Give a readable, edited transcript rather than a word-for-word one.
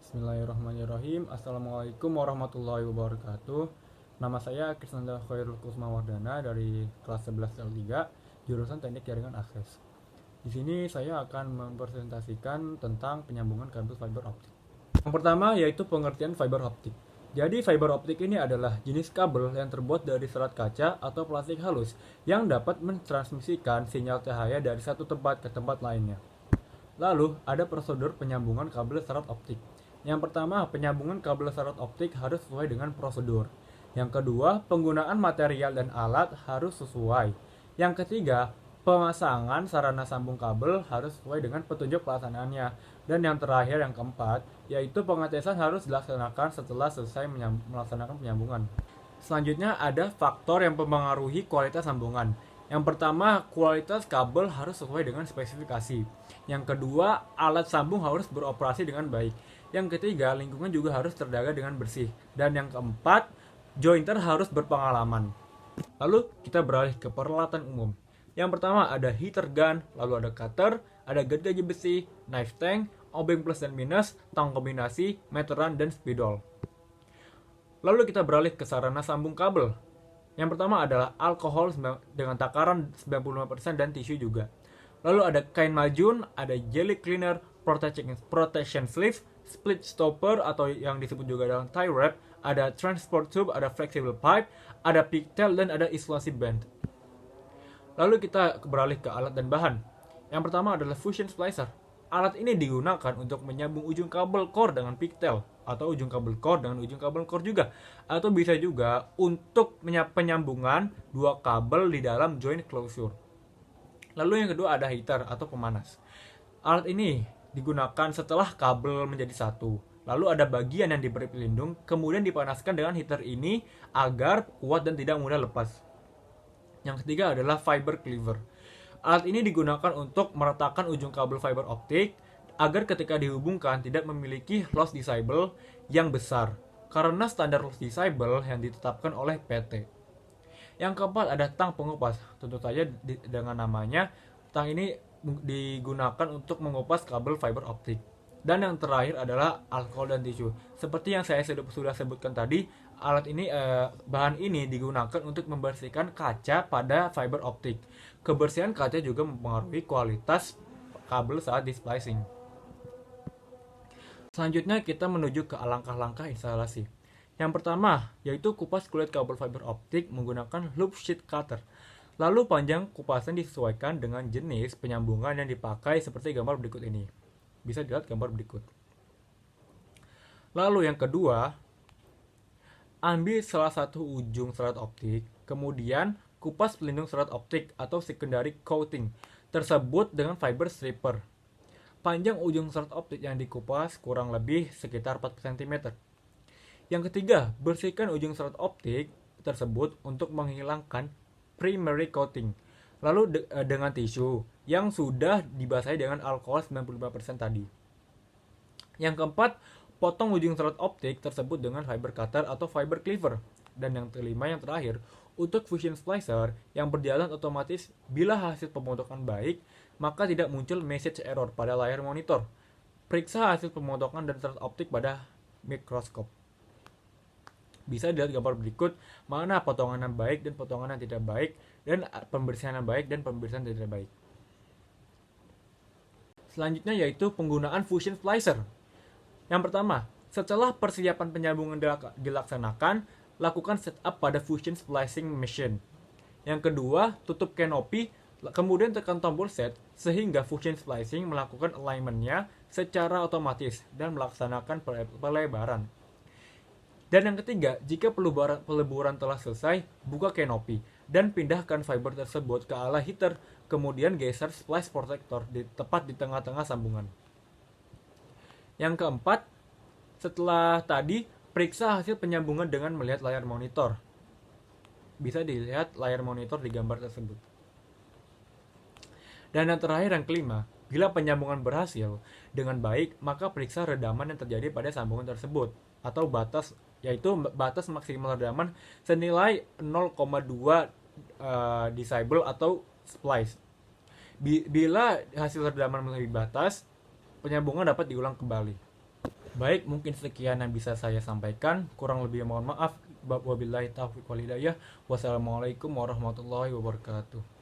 Bismillahirrahmanirrahim. Assalamualaikum warahmatullahi wabarakatuh. Nama saya Krisnanda Khairul Kusmawardana dari kelas 11 L3, jurusan Teknik Jaringan Akses. Di sini saya akan mempresentasikan tentang penyambungan kabel fiber optik. Yang pertama yaitu pengertian fiber optik. Jadi fiber optik ini adalah jenis kabel yang terbuat dari serat kaca atau plastik halus yang dapat mentransmisikan sinyal cahaya dari satu tempat ke tempat lainnya. Lalu ada prosedur penyambungan kabel serat optik. Yang pertama, penyambungan kabel serat optik harus sesuai dengan prosedur. Yang kedua, penggunaan material dan alat harus sesuai. Yang ketiga, pemasangan sarana sambung kabel harus sesuai dengan petunjuk pelaksanaannya. Dan yang terakhir, yang keempat, yaitu pengetesan harus dilaksanakan setelah selesai melaksanakan penyambungan. Selanjutnya ada faktor yang mempengaruhi kualitas sambungan. Yang pertama, kualitas kabel harus sesuai dengan spesifikasi. Yang kedua, alat sambung harus beroperasi dengan baik. Yang ketiga, lingkungan juga harus terjaga dengan bersih. Dan yang keempat, jointer harus berpengalaman. Lalu kita beralih ke peralatan umum. Yang pertama ada heater gun, lalu ada cutter, ada gergaji besi, knife tank, obeng plus dan minus, tang kombinasi, meteran, dan spidol. Lalu kita beralih ke sarana sambung kabel. Yang pertama adalah alkohol dengan takaran 95% dan tisu juga. Lalu ada kain majun, ada jelly cleaner, protection sleeve, split stopper atau yang disebut juga dengan tie wrap, ada transport tube, ada flexible pipe, ada pigtail, dan ada isolasi band. Lalu kita beralih ke alat dan bahan. Yang pertama adalah fusion splicer. Alat ini digunakan untuk menyambung ujung kabel core dengan pigtail, atau ujung kabel core dengan ujung kabel core juga, atau bisa juga untuk penyambungan dua kabel di dalam joint closure. Lalu yang kedua ada heater atau pemanas. Alat ini digunakan setelah kabel menjadi satu. Lalu ada bagian yang diberi pelindung, kemudian dipanaskan dengan heater ini agar kuat dan tidak mudah lepas. Yang ketiga adalah fiber cleaver. Alat ini digunakan untuk meratakan ujung kabel fiber optik agar ketika dihubungkan tidak memiliki loss disable yang besar karena standar loss disable yang ditetapkan oleh PT. Yang keempat ada tang pengupas. Tentu saja dengan namanya, tang ini digunakan untuk mengupas kabel fiber optik. Dan yang terakhir adalah alkohol dan tisu. Seperti yang saya sudah sebutkan tadi, bahan ini digunakan untuk membersihkan kaca pada fiber optik. Kebersihan kaca juga mempengaruhi kualitas kabel saat di splicing. Selanjutnya kita menuju ke langkah-langkah instalasi. Yang pertama yaitu kupas kulit kabel fiber optik menggunakan loop sheet cutter. Lalu panjang kupasan disesuaikan dengan jenis penyambungan yang dipakai seperti gambar berikut ini. Bisa dilihat gambar berikut. Lalu yang kedua, ambil salah satu ujung serat optik, kemudian kupas pelindung serat optik atau secondary coating tersebut dengan fiber stripper. Panjang ujung serat optik yang dikupas kurang lebih sekitar 4 cm. Yang ketiga, bersihkan ujung serat optik tersebut untuk menghilangkan primary coating. Lalu dengan tisu yang sudah dibasahi dengan alkohol 95% tadi. Yang keempat, potong ujung serat optik tersebut dengan fiber cutter atau fiber cleaver. Dan yang kelima, yang terakhir, untuk fusion splicer yang berjalan otomatis bila hasil pemotongan baik, maka tidak muncul message error pada layar monitor. Periksa hasil pemotongan dan serat optik pada mikroskop. Bisa dilihat gambar berikut mana potongan yang baik dan potongan yang tidak baik, dan pembersihan yang baik dan pembersihan yang tidak baik. Selanjutnya yaitu penggunaan fusion splicer. Yang pertama, setelah persiapan penyambungan dilaksanakan, lakukan setup pada fusion splicing machine. Yang kedua, tutup canopy, kemudian tekan tombol set sehingga fusion splicing melakukan alignment-nya secara otomatis dan melaksanakan pelebaran. Dan yang ketiga, jika peleburan telah selesai, buka canopy dan pindahkan fiber tersebut ke arah heater, kemudian geser splice protector tepat di tengah-tengah sambungan. Yang keempat, setelah tadi, periksa hasil penyambungan dengan melihat layar monitor. Bisa dilihat layar monitor di gambar tersebut. Dan yang terakhir, yang kelima, bila penyambungan berhasil dengan baik, maka periksa redaman yang terjadi pada sambungan tersebut atau batas maksimal redaman senilai 0,2 disable atau splice. Bila hasil redaman melebihi batas, penyambungan dapat diulang kembali. Baik, mungkin sekian yang bisa saya sampaikan. Kurang lebih mohon maaf. Wabillahi taufiq wal hidayah. Wassalamualaikum warahmatullahi wabarakatuh.